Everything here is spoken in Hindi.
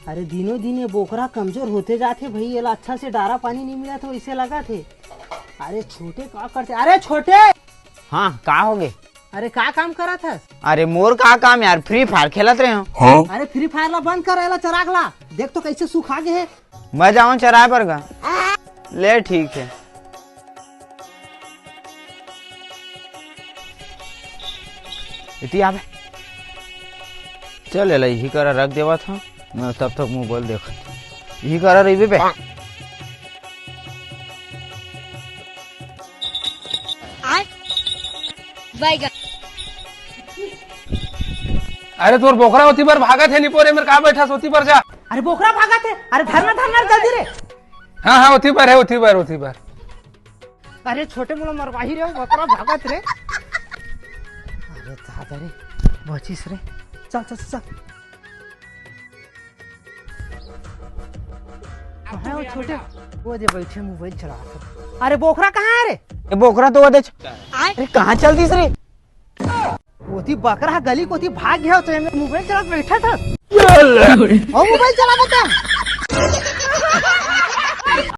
अरे दिनों दिन ये बोकरा कमजोर होते जाते भाई, ये अच्छा से डारा पानी नहीं मिला तो इसे लगा थे। अरे छोटे क्या करते, अरे छोटे। हाँ का हो गए? अरे का काम करा था? अरे मोर का काम यार, फ्री फायर खेलत रहे हो। अरे फ्री फायर ला बंद कर, एला चराग ला देख तो कैसे सूखा गए है। मैं जाऊँ चराए पर गा ले, ठीक है। इतनी आवे चल ले, यही करा रख देवा था मैं, तब तक मोबाइल देखा यही करा रही पे। अरे तोर बोखरा होती पर भागा थे निपोरे मेरे कहा बैठा सोती पर जा। अरे बोकरा भागा थे, अरे धरना धरना जल्दी रे। हाँ हाँ होती पर है, होती पर होती पर। अरे छोटे मोला मरवाही रे, बोकरा भागत रे। अरे दादा रे बचिस रे, चल चल चल। कहाँ है वो छोटे? वो दे बैठे मोबाइल चला रहे। अरे बोकरा कहाँ है रे? ये बोकरा तो वदे अरे कहाँ चलती रे? वो थी बकरा गली को थी भाग गया तो मोबाइल चला बैठा था। और मोबाइल चला बता।